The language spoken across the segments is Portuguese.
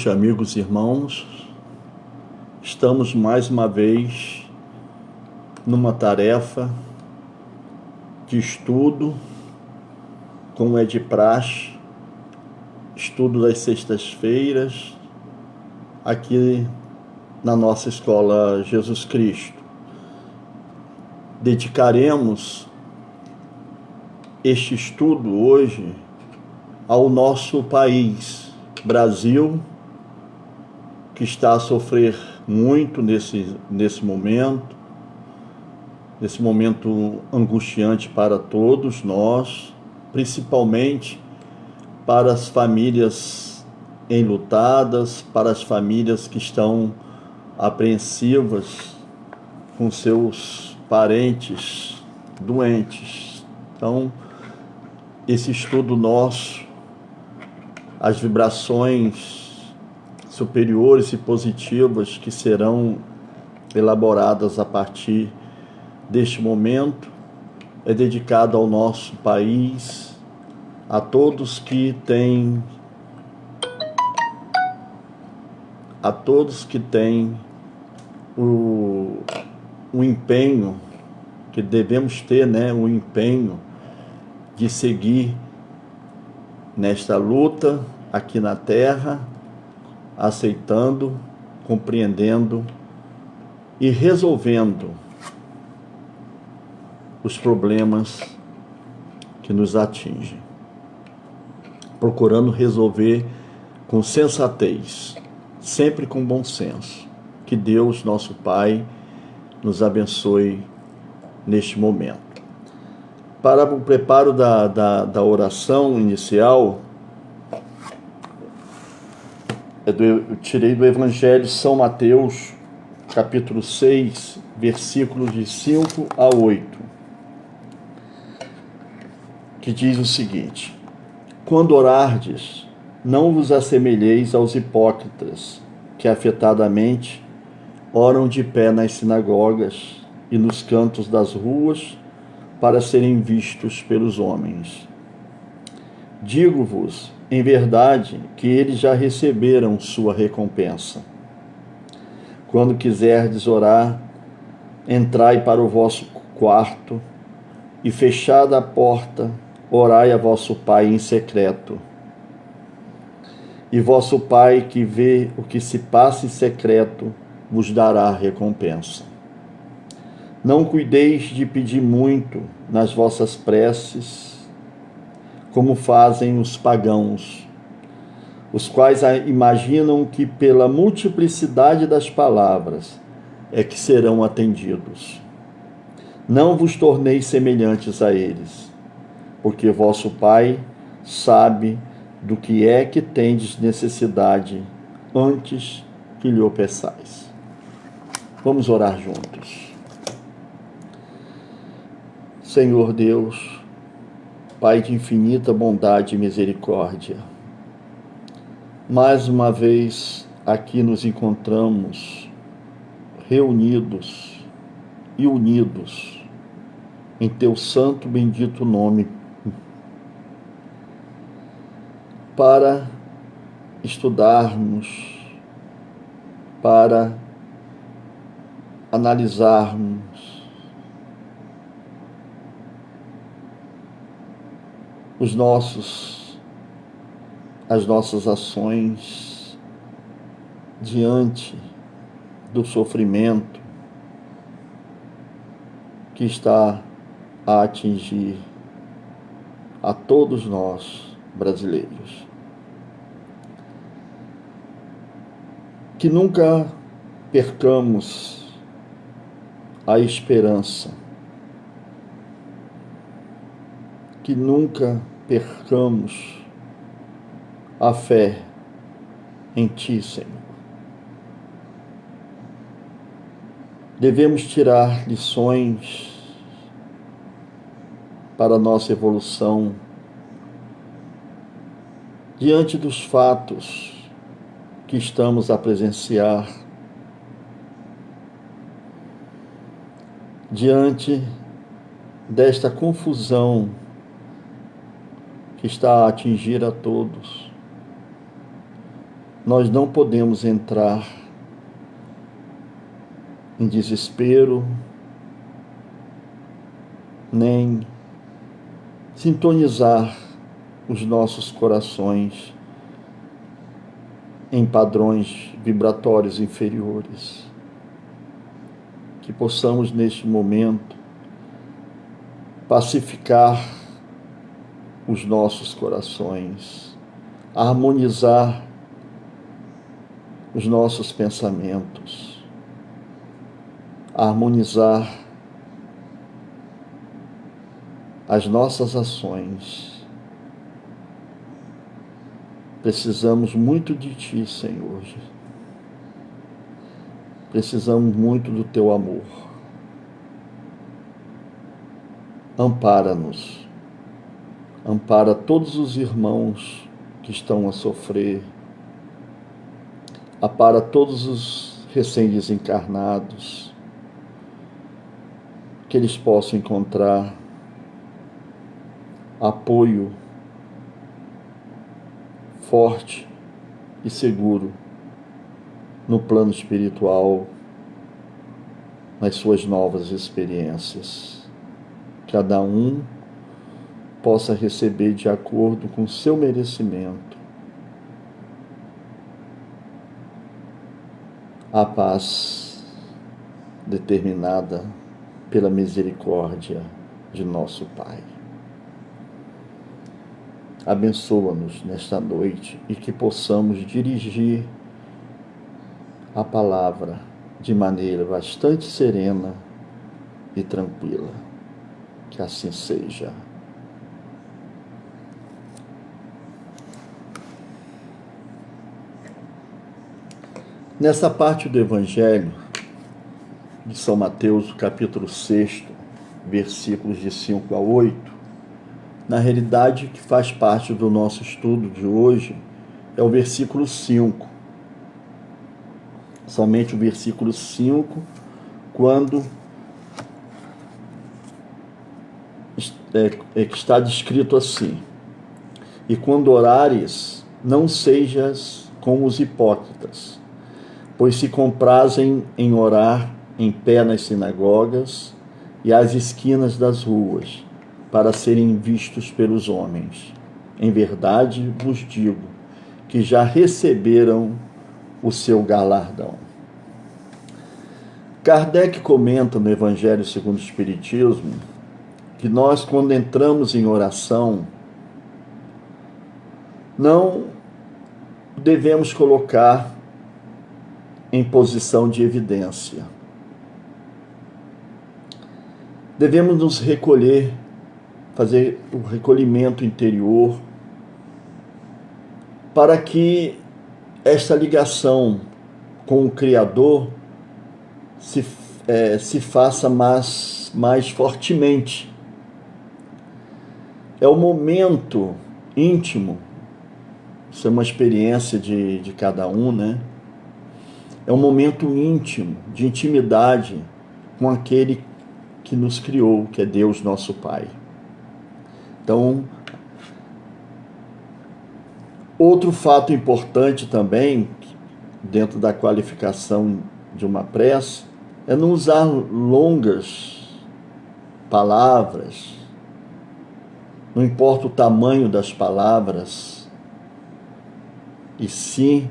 noite, amigos e irmãos. Estamos mais uma vez numa tarefa de estudo, como é de praxe, estudo das sextas-feiras, aqui na nossa escola Jesus Cristo. Dedicaremos este estudo hoje ao nosso país, Brasil, que está a sofrer muito nesse momento angustiante para todos nós, principalmente para as famílias enlutadas, para as famílias que estão apreensivas com seus parentes doentes. Então, esse estudo nosso, as vibrações superiores e positivas que serão elaboradas a partir deste momento, é dedicado ao nosso país, a todos que têm o empenho que devemos ter, o empenho de seguir nesta luta aqui na Terra, aceitando, compreendendo e resolvendo os problemas que nos atingem, procurando resolver com sensatez, sempre com bom senso. Que Deus, nosso Pai, nos abençoe neste momento. Para o preparo da oração inicial, eu tirei do Evangelho de São Mateus, capítulo 6, versículos de 5 a 8, que diz o seguinte: quando orardes, não vos assemelheis aos hipócritas, que afetadamente oram de pé nas sinagogas e nos cantos das ruas, para serem vistos pelos homens. Digo-vos, em verdade, que eles já receberam sua recompensa. Quando quiserdes orar, entrai para o vosso quarto e, fechada a porta, orai a vosso Pai em secreto. E vosso Pai, que vê o que se passa em secreto, vos dará recompensa. Não cuideis de pedir muito nas vossas preces, como fazem os pagãos, os quais imaginam que pela multiplicidade das palavras é que serão atendidos. Não vos torneis semelhantes a eles, porque vosso Pai sabe do que é que tendes necessidade antes que lhe o peçais. Vamos orar juntos. Senhor Deus, Pai de infinita bondade e misericórdia, mais uma vez aqui nos encontramos reunidos e unidos em Teu santo bendito nome, para estudarmos, para analisarmos as nossas ações diante do sofrimento que está a atingir a todos nós brasileiros. Que nunca percamos a esperança, que nunca percamos a fé em Ti, Senhor. Devemos tirar lições para a nossa evolução diante dos fatos que estamos a presenciar, diante desta confusão que está a atingir a todos. nós não podemos entrar em desespero, nem sintonizar os nossos corações em padrões vibratórios inferiores. Que possamos, neste momento, pacificar os nossos corações, harmonizar os nossos pensamentos, harmonizar as nossas ações. Precisamos muito de Ti, Senhor. Precisamos muito do Teu amor. Ampara-nos. Ampara todos os irmãos que estão a sofrer. Ampara todos os recém-desencarnados. Que eles possam encontrar apoio forte e seguro no plano espiritual, nas suas novas experiências. Cada um possa receber de acordo com o seu merecimento a paz determinada pela misericórdia de nosso Pai. Abençoa-nos nesta noite e que possamos dirigir a palavra de maneira bastante serena e tranquila. Que assim seja. Nessa parte do Evangelho de São Mateus, capítulo 6, versículos de 5 a 8, na realidade, que faz parte do nosso estudo de hoje, é o versículo 5. Somente o versículo 5, quando que está descrito assim: e quando orares, não sejas como os hipócritas, pois se comprazem em orar em pé nas sinagogas e às esquinas das ruas, para serem vistos pelos homens. Em verdade vos digo que já receberam o seu galardão. Kardec comenta no Evangelho segundo o Espiritismo que nós, quando entramos em oração, não devemos colocar em posição de evidência. Devemos nos recolher, fazer o recolhimento interior, para que esta ligação com o Criador se faça mais fortemente. É o momento íntimo, isso é uma experiência de cada um, né? É um momento íntimo, de intimidade com aquele que nos criou, que é Deus nosso Pai. Então, outro fato importante também, dentro da qualificação de uma prece, é não usar longas palavras, não importa o tamanho das palavras, e sim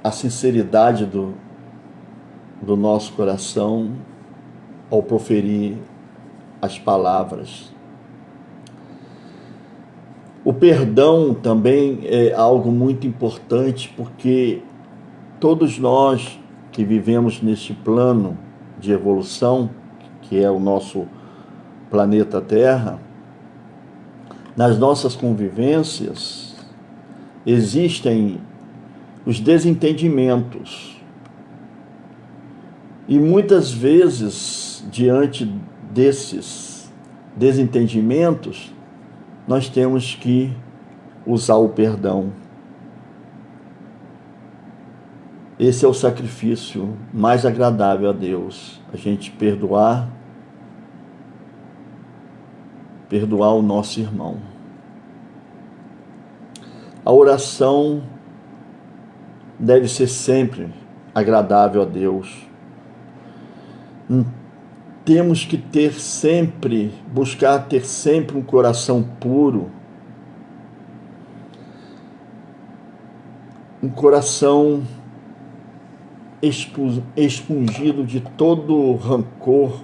a sinceridade do nosso coração ao proferir as palavras. O perdão também é algo muito importante, porque todos nós que vivemos neste plano de evolução, que é o nosso planeta Terra, nas nossas convivências existem os desentendimentos. E muitas vezes, diante desses desentendimentos, nós temos que usar o perdão. Esse é o sacrifício mais agradável a Deus, a gente perdoar o nosso irmão. A oração deve ser sempre agradável a Deus. Temos que buscar ter sempre um coração puro, um coração expungido de todo rancor,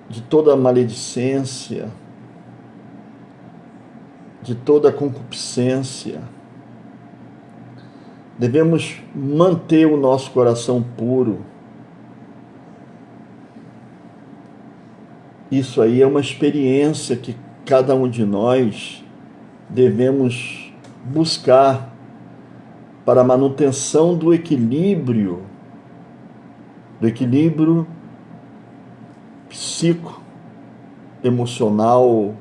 de toda maledicência, de toda concupiscência. Devemos manter o nosso coração puro. Isso aí é uma experiência que cada um de nós devemos buscar para a manutenção do equilíbrio psico-emocional,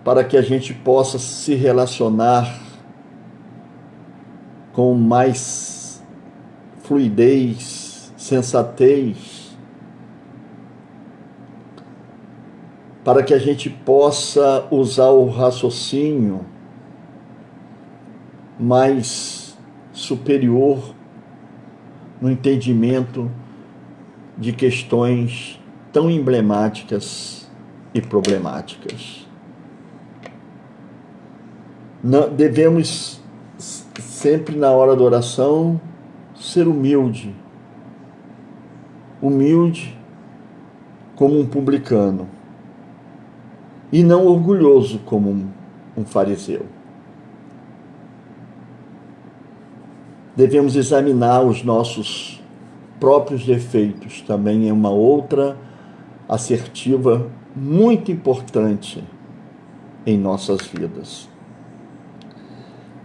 para que a gente possa se relacionar com mais fluidez, sensatez, para que a gente possa usar o raciocínio mais superior no entendimento de questões tão emblemáticas e problemáticas. Devemos sempre na hora da oração ser humilde como um publicano e não orgulhoso como um fariseu. Devemos examinar os nossos próprios defeitos, também é uma outra assertiva muito importante em nossas vidas.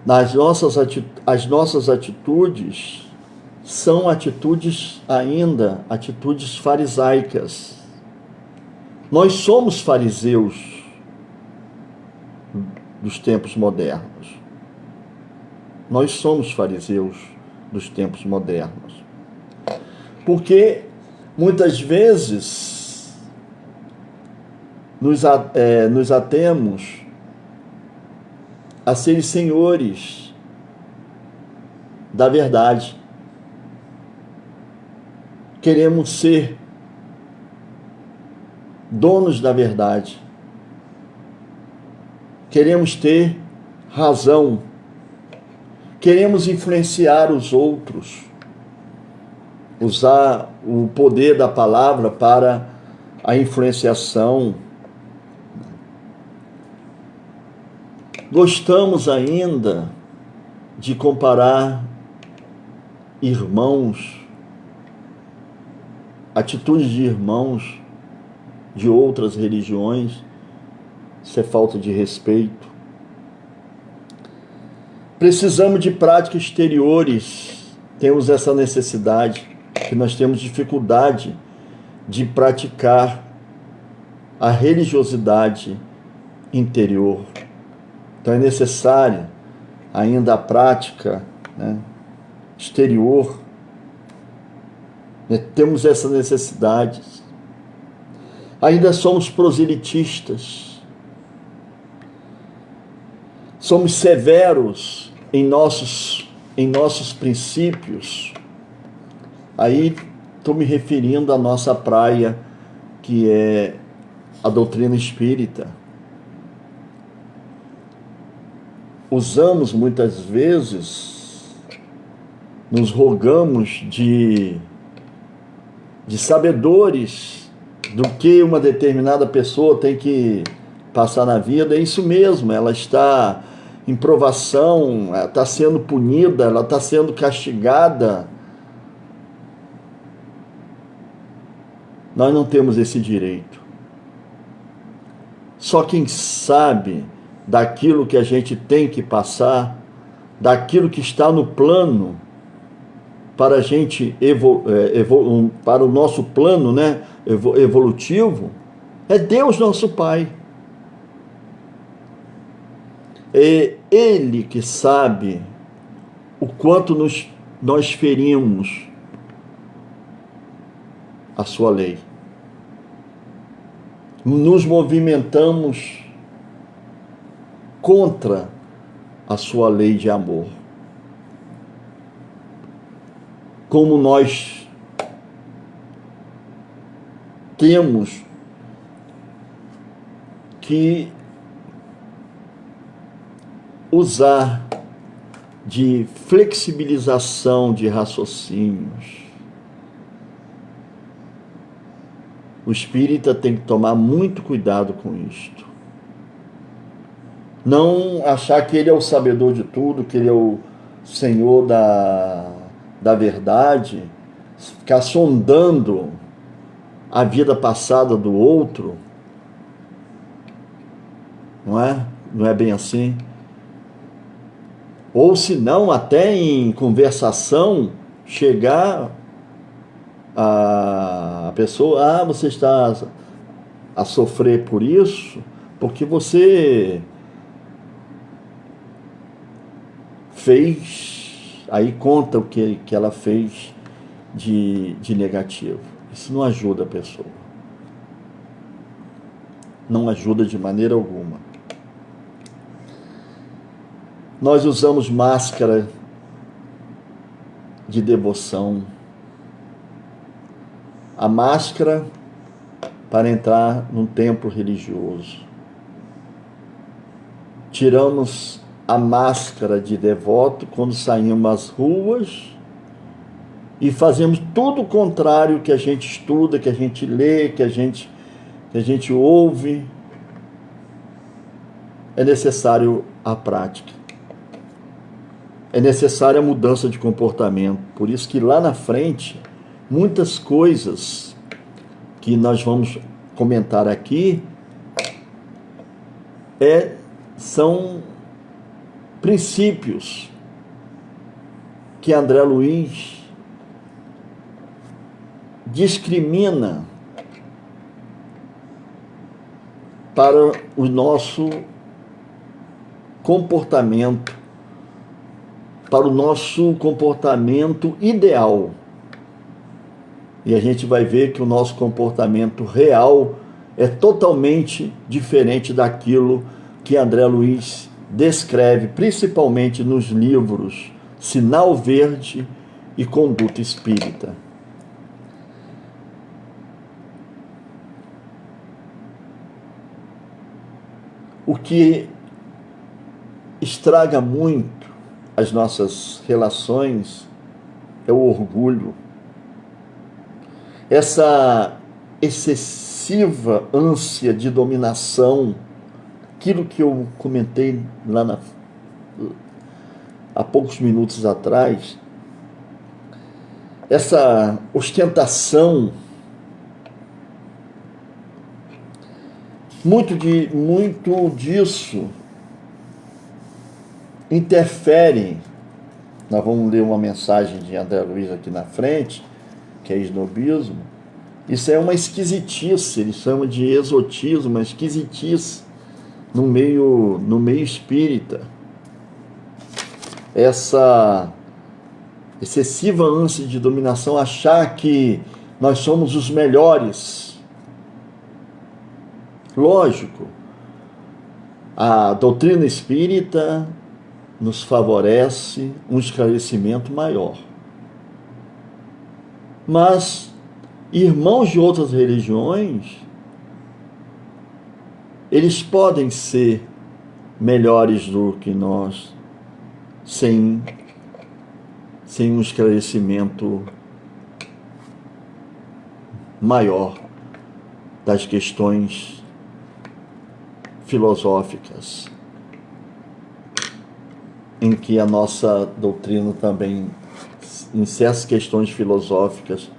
As nossas atitudes são atitudes farisaicas. Nós somos fariseus dos tempos modernos. Nós somos fariseus dos tempos modernos. Porque muitas vezes nos atemos a serem senhores da verdade. Queremos ser donos da verdade. Queremos ter razão. Queremos influenciar os outros. Usar o poder da palavra para a influenciação. Gostamos ainda de comparar irmãos, atitudes de irmãos de outras religiões. Isso é falta de respeito. Precisamos de práticas exteriores. Temos essa necessidade, que nós temos dificuldade de praticar a religiosidade interior. Então é necessária ainda a prática, exterior. Temos essa necessidade. Ainda somos proselitistas. Somos severos em nossos princípios. Aí estou me referindo à nossa praia, que é a doutrina espírita. Usamos muitas vezes, nos rogamos de sabedores do que uma determinada pessoa tem que passar na vida. É isso mesmo, ela está em provação, ela está sendo punida, ela está sendo castigada. Nós não temos esse direito. Só quem sabe daquilo que a gente tem que passar, daquilo que está no plano para a gente para o nosso plano, evolutivo, é Deus nosso Pai. É Ele que sabe o quanto nós ferimos a sua lei. Nos movimentamos contra a sua lei de amor. Como nós temos que usar de flexibilização de raciocínios. O espírita tem que tomar muito cuidado com isto. Não achar que ele é o sabedor de tudo, que ele é o senhor da verdade, ficar sondando a vida passada do outro. Não é? Não é bem assim. Ou se não, até em conversação, chegar a pessoa, você está a sofrer por isso, porque você fez, aí conta o que ela fez de negativo. Isso não ajuda a pessoa. Não ajuda de maneira alguma. Nós usamos máscara de devoção. A máscara para entrar num templo religioso. Tiramos a máscara de devoto quando saímos às ruas e fazemos tudo o contrário que a gente estuda, que a gente lê, que a gente ouve. É necessário a prática. É necessária a mudança de comportamento. Por isso que lá na frente, muitas coisas que nós vamos comentar aqui são princípios que André Luiz discrimina para o nosso comportamento, para o nosso comportamento ideal. E a gente vai ver que o nosso comportamento real é totalmente diferente daquilo que André Luiz descreve, principalmente nos livros Sinal Verde e Conduta Espírita. O que estraga muito as nossas relações é o orgulho. Essa excessiva ânsia de dominação, aquilo que eu comentei há poucos minutos atrás, essa ostentação, muito disso interfere. Nós vamos ler uma mensagem de André Luiz aqui na frente, que é esnobismo. Isso é uma esquisitice, ele chama de exotismo, uma esquisitice no meio espírita. Essa excessiva ânsia de dominação, achar que nós somos os melhores. Lógico, a doutrina espírita nos favorece um esclarecimento maior. Mas irmãos de outras religiões, eles podem ser melhores do que nós, sem um esclarecimento maior das questões filosóficas, em que a nossa doutrina também, em certas questões filosóficas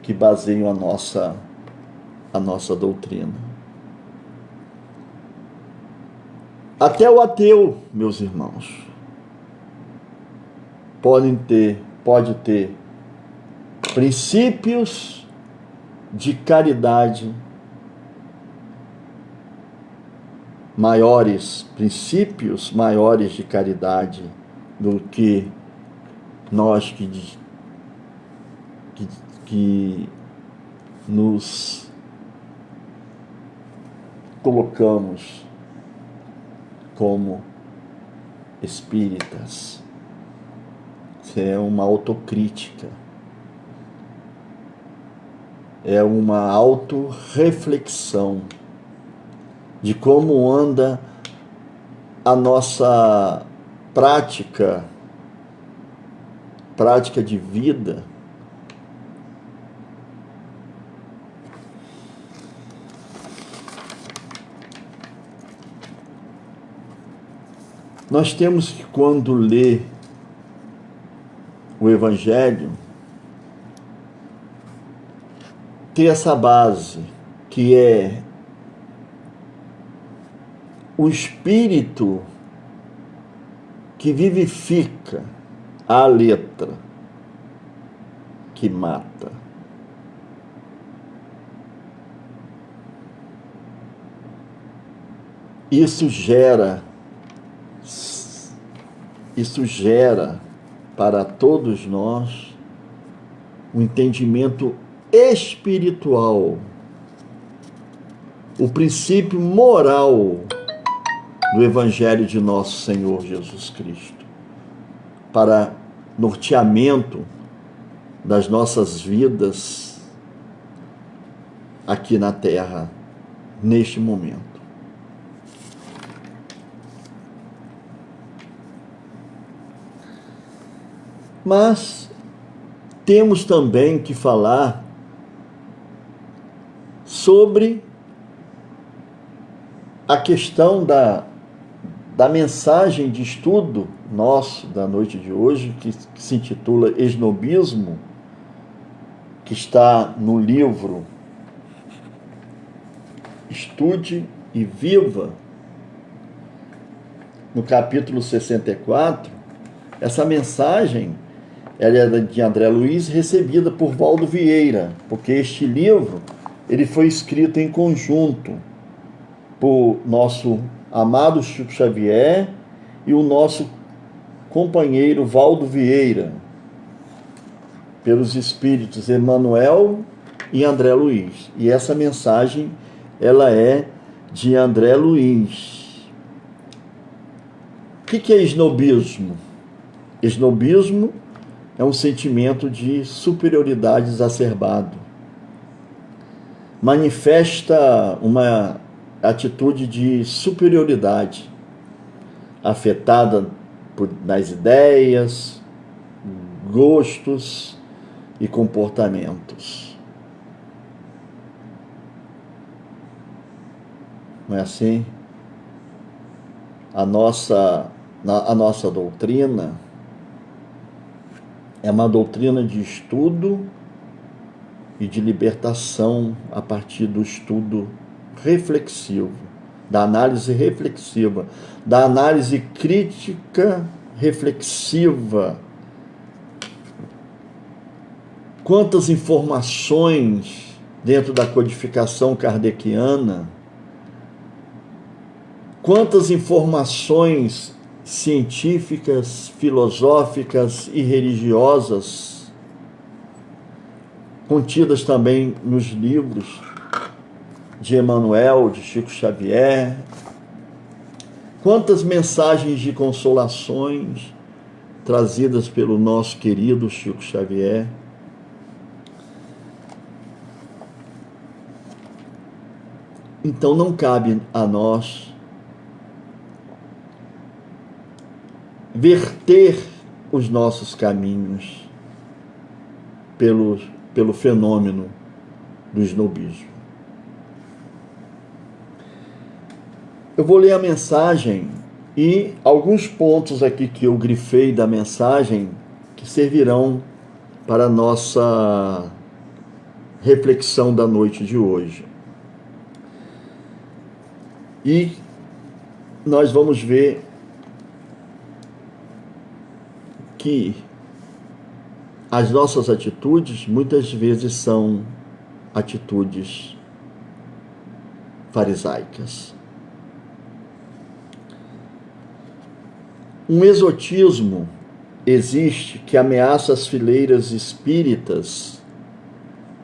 que baseiam a nossa doutrina. Até o ateu, meus irmãos, pode ter princípios de caridade princípios maiores de caridade do que nós que nos colocamos como espíritas. Isso é uma autocrítica. É uma autorreflexão de como anda a nossa prática de vida. Nós temos que, quando ler o Evangelho, ter essa base, que é o Espírito que vivifica a letra que mata. Isso gera para todos nós um entendimento espiritual, o princípio moral do Evangelho de nosso Senhor Jesus Cristo, para norteamento das nossas vidas aqui na Terra, neste momento. Mas temos também que falar sobre a questão da mensagem de estudo nosso da noite de hoje, que se intitula Esnobismo, que está no livro Estude e Viva, no capítulo 64. Essa mensagem, ela é de André Luiz, recebida por Valdo Vieira, porque este livro ele foi escrito em conjunto por nosso amado Chico Xavier e o nosso companheiro Valdo Vieira, pelos espíritos Emmanuel e André Luiz. E essa mensagem, ela é de André Luiz. O que é esnobismo? Esnobismo é um sentimento de superioridade exacerbado. Manifesta uma atitude de superioridade, afetada nas ideias, gostos e comportamentos. Não é assim? A nossa doutrina é uma doutrina de estudo e de libertação a partir do estudo reflexivo, da análise reflexiva, da análise crítica reflexiva. Quantas informações dentro da codificação kardeciana, quantas informações científicas, filosóficas e religiosas contidas também nos livros de Emmanuel, de Chico Xavier, quantas mensagens de consolações trazidas pelo nosso querido Chico Xavier. Então não cabe a nós verter os nossos caminhos pelo fenômeno do esnobismo. Eu vou ler a mensagem e alguns pontos aqui que eu grifei da mensagem que servirão para a nossa reflexão da noite de hoje. E nós vamos ver que as nossas atitudes muitas vezes são atitudes farisaicas. Um exotismo existe que ameaça as fileiras espíritas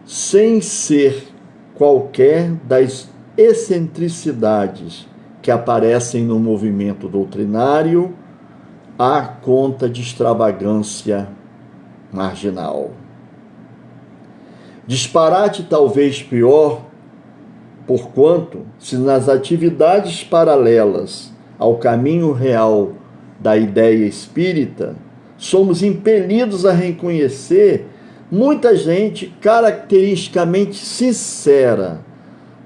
sem ser qualquer das excentricidades que aparecem no movimento doutrinário à conta de extravagância marginal. Disparate talvez pior, porquanto, se nas atividades paralelas ao caminho real da ideia espírita, somos impelidos a reconhecer muita gente caracteristicamente sincera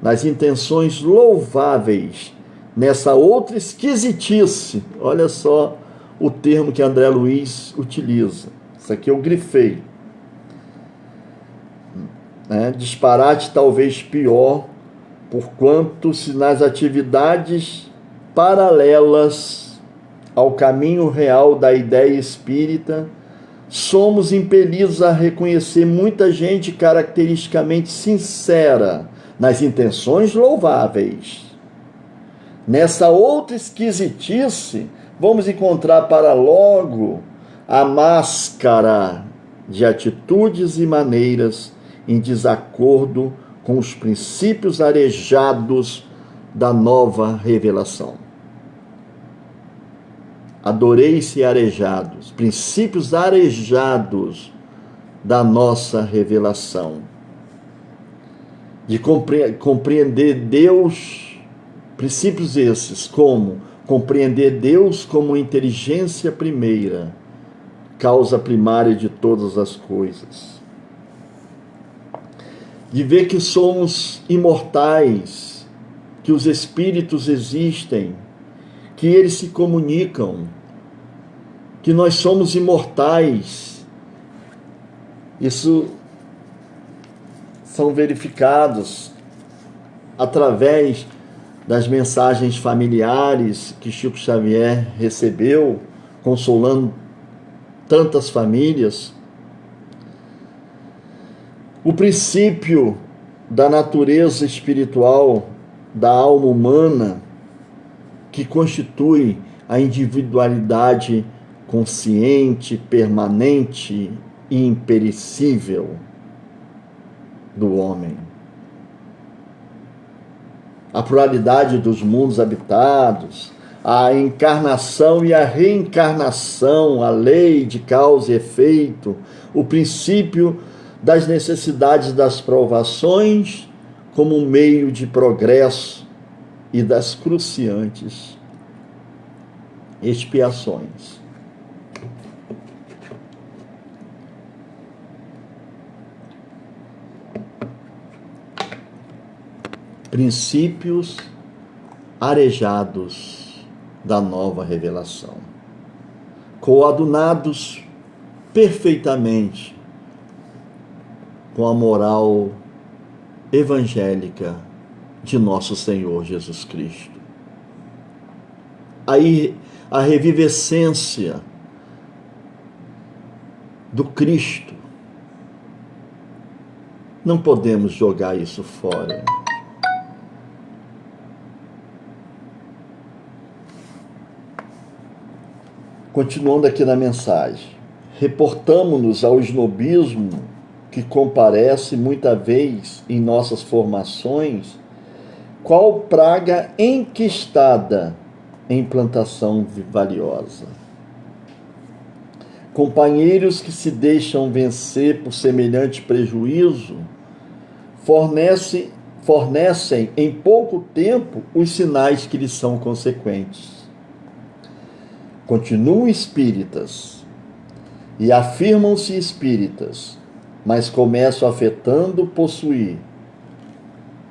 nas intenções louváveis, nessa outra esquisitice. Olha só o termo que André Luiz utiliza. Isso aqui eu grifei. Disparate talvez pior, porquanto se nas atividades paralelas ao caminho real da ideia espírita, somos impelidos a reconhecer muita gente caracteristicamente sincera nas intenções louváveis. Nessa outra esquisitice, vamos encontrar para logo a máscara de atitudes e maneiras em desacordo com os princípios arejados da nova revelação. Adorei-se arejados, princípios arejados da nossa revelação. De compreender Deus, princípios esses como compreender Deus como inteligência primeira, causa primária de todas as coisas. De ver que somos imortais, que os espíritos existem, que eles se comunicam, que nós somos imortais. Isso são verificados através das mensagens familiares que Chico Xavier recebeu, consolando tantas famílias. O princípio da natureza espiritual da alma humana, que constitui a individualidade consciente, permanente e imperecível do homem. A pluralidade dos mundos habitados, a encarnação e a reencarnação, a lei de causa e efeito, o princípio das necessidades das provações como um meio de progresso e das cruciantes expiações. Princípios arejados da nova revelação, coadunados perfeitamente com a moral evangélica de nosso Senhor Jesus Cristo. Aí a revivescência do Cristo, não podemos jogar isso fora. Continuando aqui na mensagem, reportamo-nos ao esnobismo que comparece muita vez em nossas formações, qual praga enquistada em plantação valiosa. Companheiros que se deixam vencer por semelhante prejuízo fornecem em pouco tempo os sinais que lhes são consequentes. Continuam espíritas e afirmam-se espíritas, mas começam afetando possuir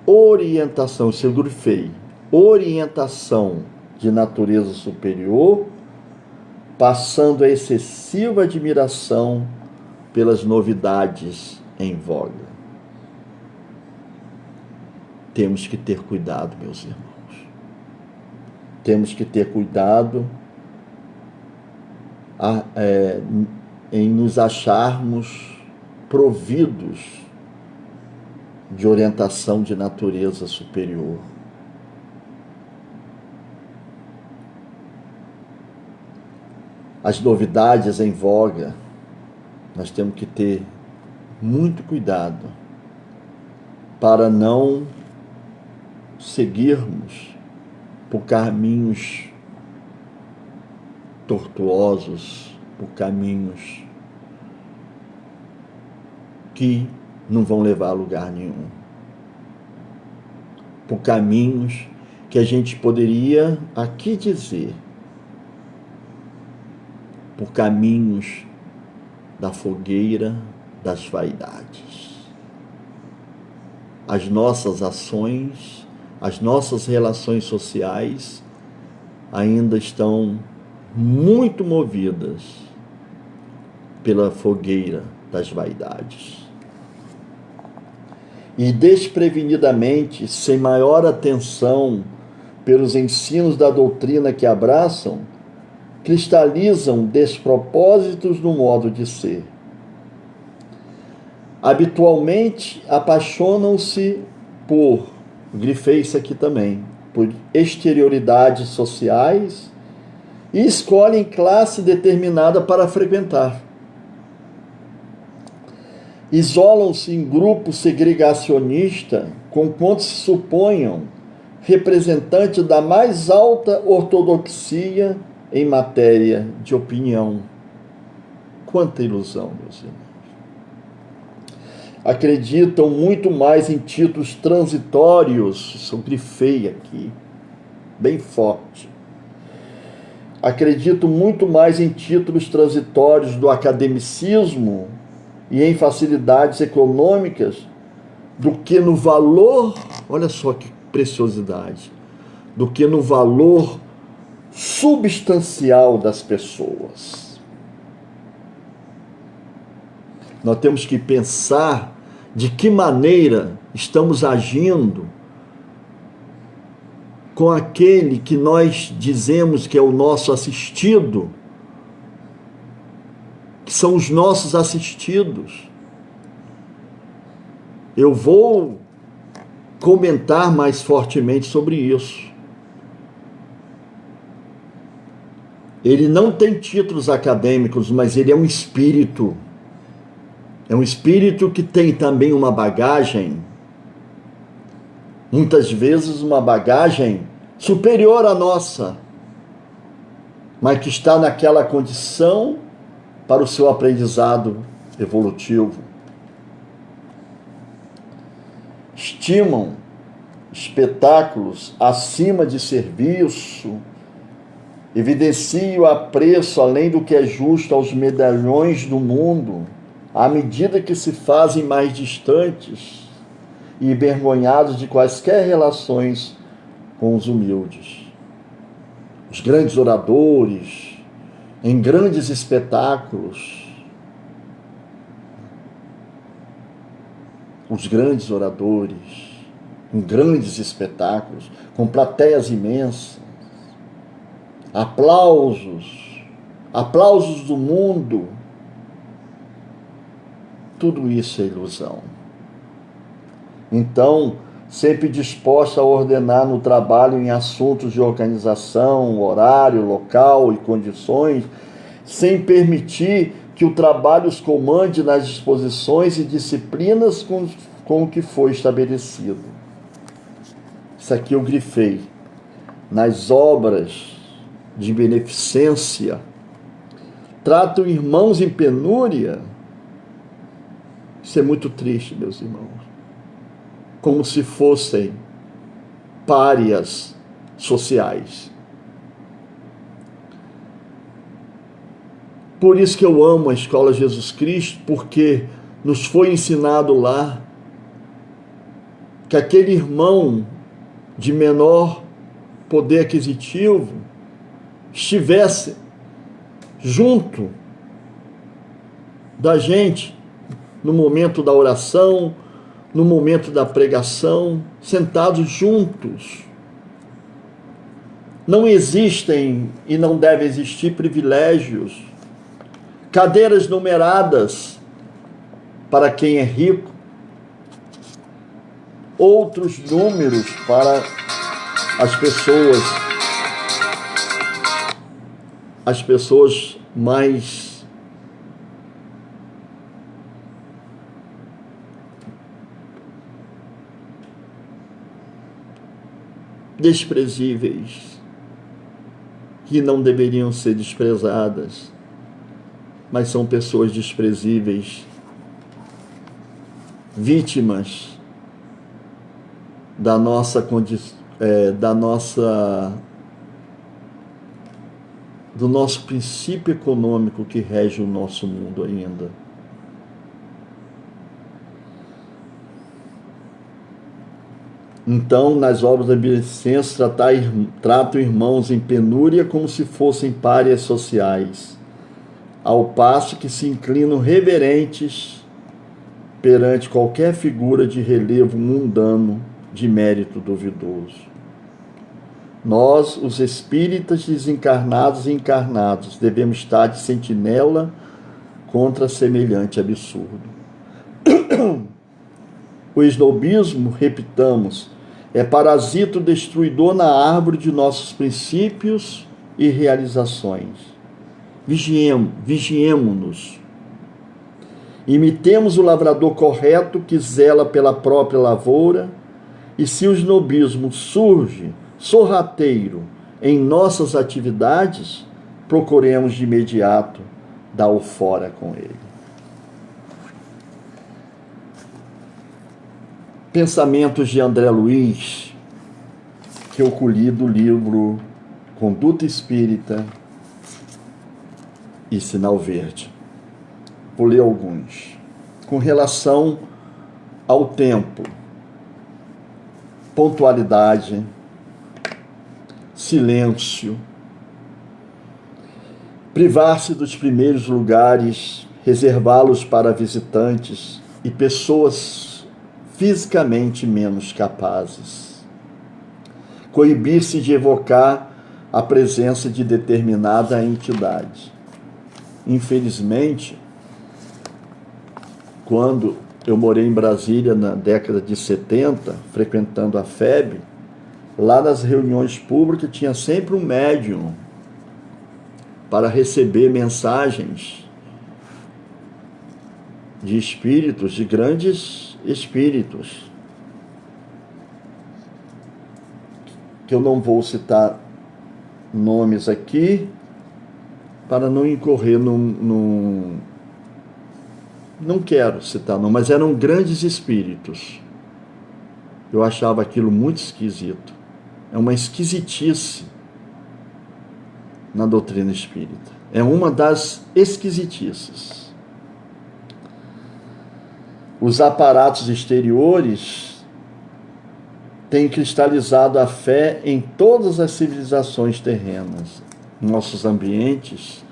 orientação, isso eu grifei, orientação de natureza superior, passando a excessiva admiração pelas novidades em voga. Temos que ter cuidado, meus irmãos. Temos que ter cuidado em nos acharmos providos de orientação de natureza superior. As novidades em voga, nós temos que ter muito cuidado para não seguirmos por caminhos tortuosos, por caminhos que não vão levar a lugar nenhum, por caminhos que a gente poderia aqui dizer, por caminhos da fogueira das vaidades. As nossas ações, as nossas relações sociais ainda estão muito movidas pela fogueira das vaidades. E desprevenidamente, sem maior atenção pelos ensinos da doutrina que abraçam, cristalizam despropósitos no modo de ser. Habitualmente apaixonam-se por, grifei isso aqui também, por exterioridades sociais e escolhem classe determinada para frequentar. Isolam-se em grupo segregacionista, conquanto se suponham representantes da mais alta ortodoxia em matéria de opinião. Quanta ilusão, meus irmãos. Acreditam muito mais em títulos transitórios, isso eu grifei aqui, bem forte. Acredito muito mais em títulos transitórios do academicismo e em facilidades econômicas do que no valor, olha só que preciosidade, do que no valor substancial das pessoas. Nós temos que pensar de que maneira estamos agindo com aquele que nós dizemos que é o nosso assistido, que são os nossos assistidos. Eu vou comentar mais fortemente sobre isso. Ele não tem títulos acadêmicos, mas ele é um espírito. É um espírito que tem também uma bagagem, muitas vezes uma bagagem superior à nossa, mas que está naquela condição para o seu aprendizado evolutivo. Estimam espetáculos acima de serviço, evidenciam o apreço além do que é justo aos medalhões do mundo, à medida que se fazem mais distantes e envergonhados de quaisquer relações com os humildes. Os grandes oradores, em grandes espetáculos, os grandes oradores, em grandes espetáculos, com plateias imensas, aplausos do mundo, tudo isso é ilusão. Então, sempre disposta a ordenar no trabalho em assuntos de organização, horário, local e condições, sem permitir que o trabalho os comande nas disposições e disciplinas com o que foi estabelecido. Isso aqui eu grifei. Nas obras de beneficência, tratam irmãos em penúria. Isso é muito triste, meus irmãos. Como se fossem párias sociais. Por isso que eu amo a Escola Jesus Cristo, porque nos foi ensinado lá que aquele irmão de menor poder aquisitivo estivesse junto da gente no momento da oração, no momento da pregação, sentados juntos. Não existem e não devem existir privilégios, cadeiras numeradas para quem é rico, outros números para as pessoas mais desprezíveis, que não deveriam ser desprezadas, mas são pessoas desprezíveis, vítimas da nossa do nosso princípio econômico que rege o nosso mundo ainda. Então, nas obras da beneficência, tratam irmãos em penúria como se fossem párias sociais, ao passo que se inclinam reverentes perante qualquer figura de relevo mundano de mérito duvidoso. Nós, os espíritas desencarnados e encarnados, devemos estar de sentinela contra semelhante absurdo. O esnobismo, repitamos, é parasito destruidor na árvore de nossos princípios e realizações. Vigiemo-nos. Imitemos o lavrador correto que zela pela própria lavoura, e se o snobismo surge sorrateiro em nossas atividades, procuremos de imediato dar o fora com ele. Pensamentos de André Luiz, que eu colhi do livro Conduta Espírita e Sinal Verde. Vou ler alguns. Com relação ao tempo, pontualidade, silêncio, privar-se dos primeiros lugares, reservá-los para visitantes e pessoas fisicamente menos capazes. Coibir-se de evocar a presença de determinada entidade. Infelizmente, quando eu morei em Brasília na década de 70, frequentando a FEB, lá nas reuniões públicas tinha sempre um médium para receber mensagens de espíritos, de grandes espíritos, que eu não vou citar nomes aqui, para não incorrer não quero citar não, mas eram grandes espíritos. Eu achava aquilo muito esquisito. É uma esquisitice na doutrina espírita. É uma das esquisitices. Os aparatos exteriores têm cristalizado a fé em todas as civilizações terrenas. Nossos ambientes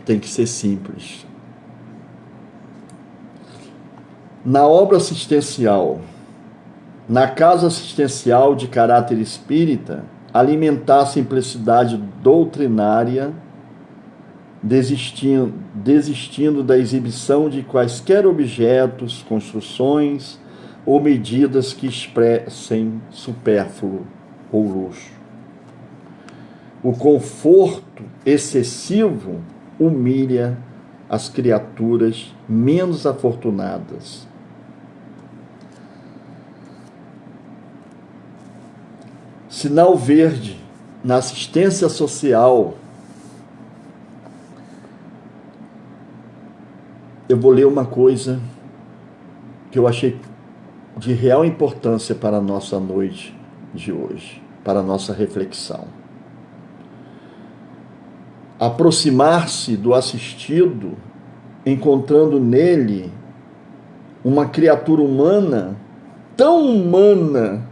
têm que ser simples. Na obra assistencial, na casa assistencial de caráter espírita, alimentar a simplicidade doutrinária, desistindo da exibição de quaisquer objetos, construções ou medidas que expressem supérfluo ou luxo. O conforto excessivo humilha as criaturas menos afortunadas. Sinal verde na assistência social. Eu vou ler uma coisa que eu achei de real importância para a nossa noite de hoje, para a nossa reflexão. Aproximar-se do assistido, encontrando nele uma criatura humana, tão humana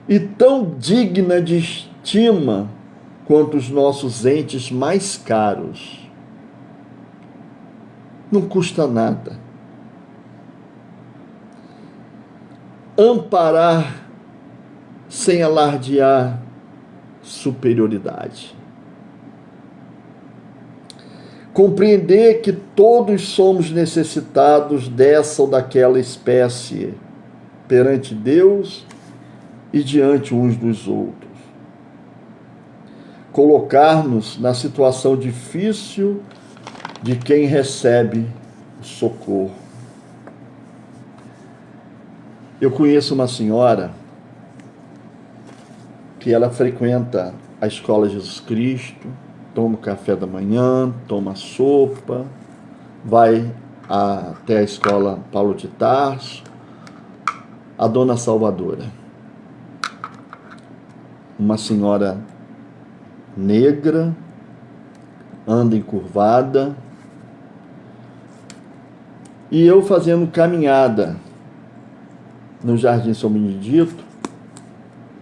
e tão digna de estima quanto os nossos entes mais caros. Não custa nada. Amparar sem alardear superioridade. Compreender que todos somos necessitados dessa ou daquela espécie perante Deus e diante uns dos outros. Colocar-nos na situação difícil de quem recebe o socorro. Eu conheço uma senhora que ela frequenta a Escola Jesus Cristo, toma o café da manhã, toma sopa, vai até a Escola Paulo de Tarso, a Dona Salvadora. Uma senhora negra, anda encurvada, e eu fazendo caminhada no Jardim São Benedito,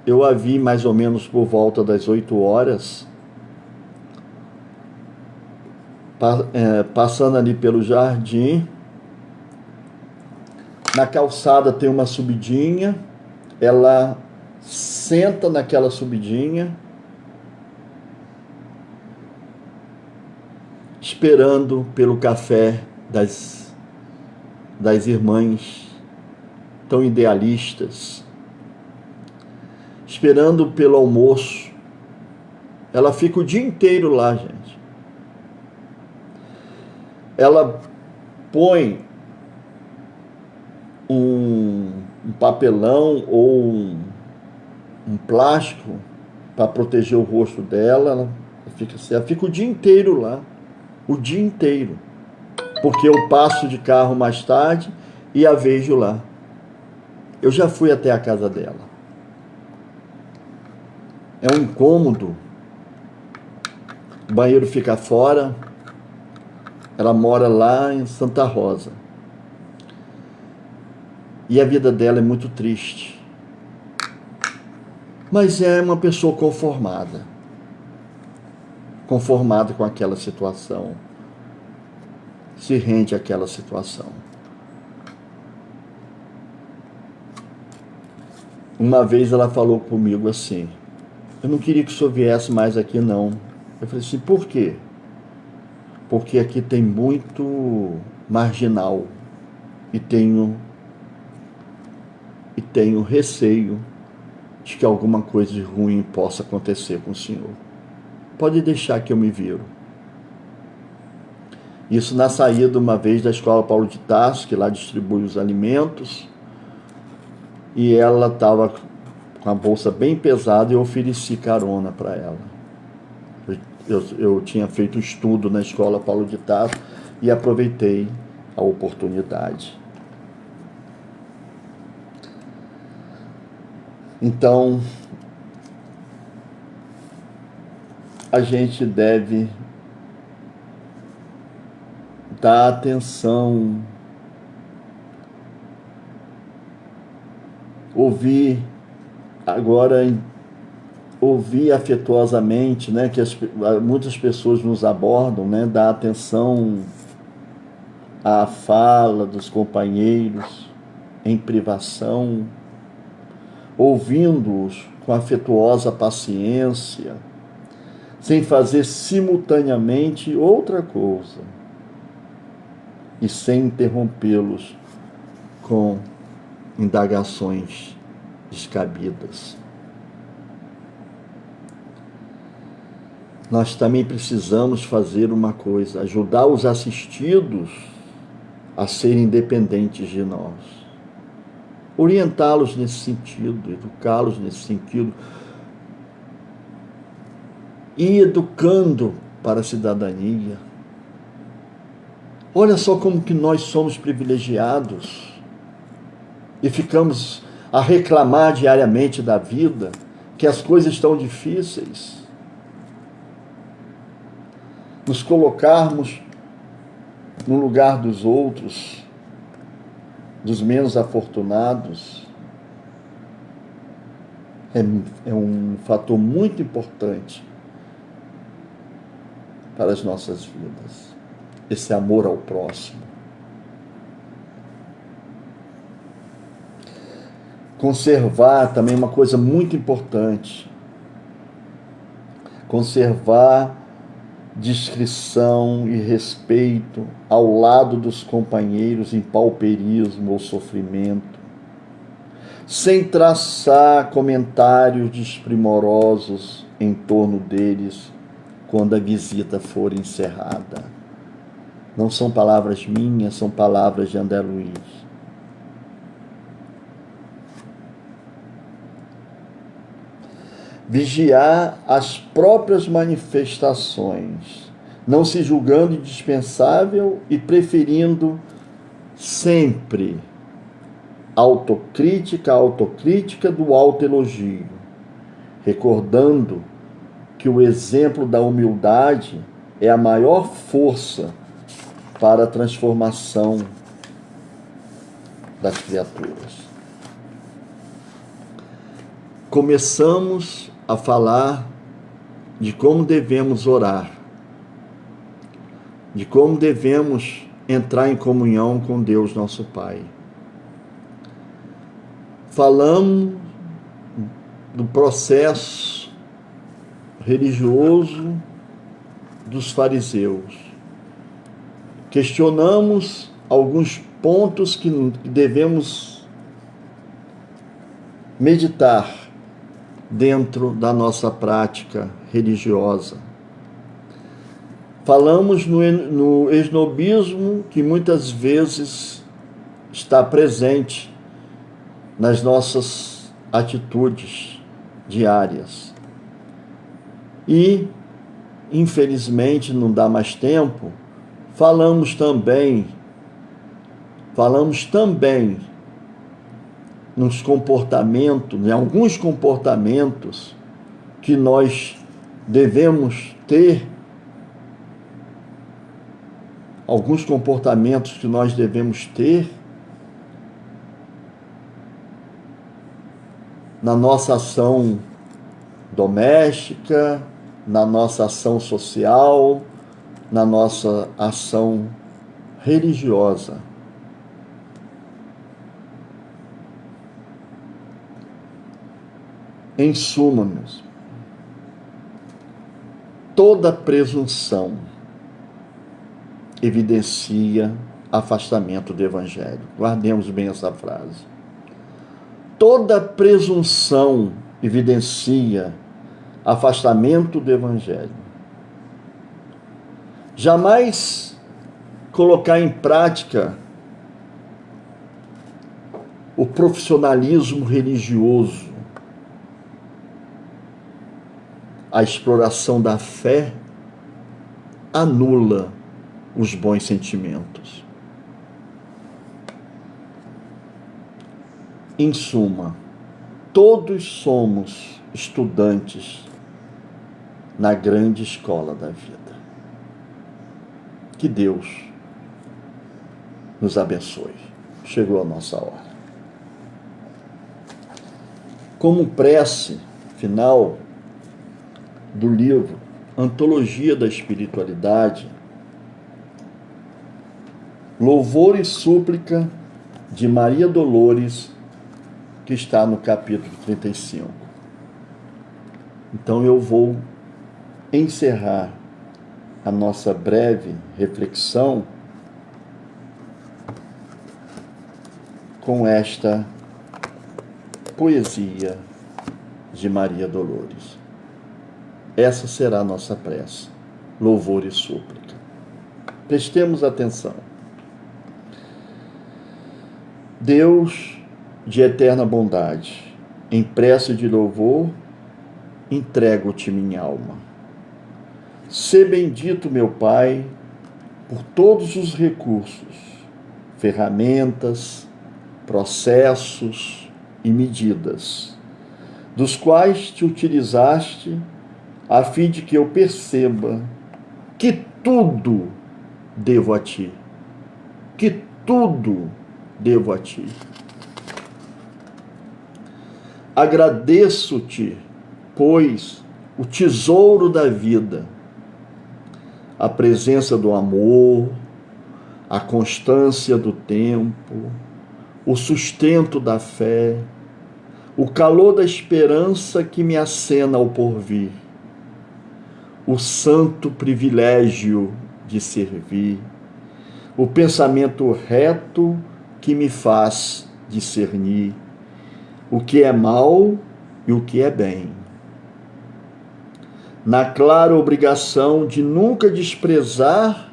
eu a vi mais ou menos por volta das 8 horas, passando ali pelo jardim. Na calçada tem uma subidinha, ela senta naquela subidinha, esperando pelo café das irmãs tão idealistas, esperando pelo almoço. Ela fica o dia inteiro lá, gente. Ela põe um papelão ou um plástico para proteger o rosto dela. Ela fica o dia inteiro lá, o dia inteiro, porque eu passo de carro mais tarde e a vejo lá. Eu já fui até a casa dela. É um incômodo. O banheiro fica fora. Ela mora lá em Santa Rosa. E a vida dela é muito triste. Mas é uma pessoa conformada. Conformada com aquela situação. Se rende àquela situação. Uma vez ela falou comigo assim: eu não queria que o senhor viesse mais aqui, não. Eu falei assim: por quê? Porque aqui tem muito marginal e tenho receio de que alguma coisa de ruim possa acontecer com o senhor. Pode deixar que eu me viro. Isso na saída uma vez da Escola Paulo de Tarso, que lá distribui os alimentos, e ela estava com a bolsa bem pesada e eu ofereci carona para ela. Eu tinha feito um estudo na Escola Paulo de Tarso e aproveitei a oportunidade. Então, a gente deve dar atenção, ouvir afetuosamente, né, que muitas pessoas nos abordam, né, dar atenção à fala dos companheiros em privação, ouvindo-os com afetuosa paciência, sem fazer simultaneamente outra coisa e sem interrompê-los com indagações descabidas. Nós também precisamos fazer uma coisa: ajudar os assistidos a serem independentes de nós. Orientá-los nesse sentido, educá-los nesse sentido, e educando para a cidadania. Olha só como que nós somos privilegiados e ficamos a reclamar diariamente da vida, que as coisas estão difíceis. Nos colocarmos no lugar dos outros, dos menos afortunados, é um fator muito importante para as nossas vidas. Esse amor ao próximo. Conservar também uma coisa muito importante. Conservar discrição e respeito ao lado dos companheiros em pauperismo ou sofrimento, sem traçar comentários desprimorosos em torno deles quando a visita for encerrada. Não são palavras minhas, são palavras de André Luiz. vigiar as próprias manifestações, não se julgando indispensável e preferindo sempre autocrítica do autoelogio, recordando que o exemplo da humildade é a maior força para a transformação das criaturas. Começamos a falar de como devemos orar, de como devemos entrar em comunhão com Deus, nosso Pai. Falamos do processo religioso dos fariseus. Questionamos alguns pontos que devemos meditar dentro da nossa prática religiosa. Falamos no esnobismo que muitas vezes está presente nas nossas atitudes diárias. E, infelizmente, não dá mais tempo, falamos também nos comportamentos, em alguns comportamentos que nós devemos ter, na nossa ação doméstica, na nossa ação social, na nossa ação religiosa. Em suma, meus, toda presunção evidencia afastamento do Evangelho. Guardemos bem essa frase. Toda presunção evidencia afastamento do Evangelho. Jamais colocar em prática o profissionalismo religioso, a exploração da fé, anula os bons sentimentos. Em suma, todos somos estudantes na grande escola da vida. Que Deus nos abençoe. Chegou a nossa hora. Como prece final do livro Antologia da Espiritualidade, Louvor e Súplica de Maria Dolores, que está no capítulo 35. Então eu vou encerrar a nossa breve reflexão com esta poesia de Maria Dolores. Essa será a nossa prece, louvor e súplica. Prestemos atenção. Deus de eterna bondade, em prece de louvor, entrego-te minha alma. Sê bendito, meu Pai, por todos os recursos, ferramentas, processos e medidas, dos quais te utilizaste a fim de que eu perceba que tudo devo a ti. Que tudo devo a ti. Agradeço-te, pois, o tesouro da vida, a presença do amor, a constância do tempo, o sustento da fé, o calor da esperança que me acena ao porvir, o santo privilégio de servir, o pensamento reto que me faz discernir o que é mal e o que é bem, na clara obrigação de nunca desprezar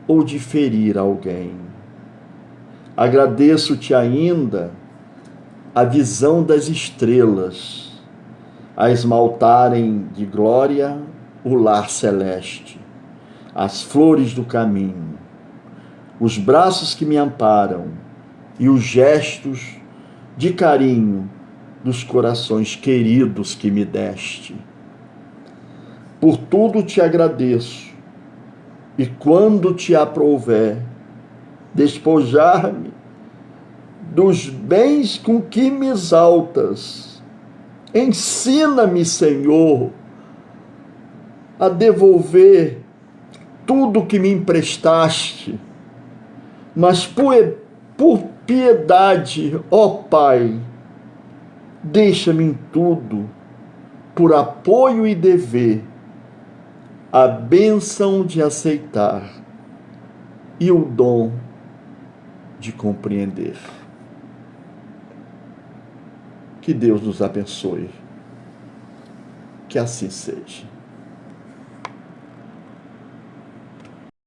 ou de ferir alguém. Agradeço-te ainda a visão das estrelas, a esmaltarem de glória o lar celeste, as flores do caminho, os braços que me amparam e os gestos de carinho dos corações queridos que me deste. Por tudo te agradeço, e quando te aprouver, despojar-me dos bens com que me exaltas. Ensina-me, Senhor, a devolver tudo que me emprestaste, mas por piedade, ó Pai, deixa-me em tudo, por apoio e dever, a bênção de aceitar e o dom de compreender. Que Deus nos abençoe. Que assim seja.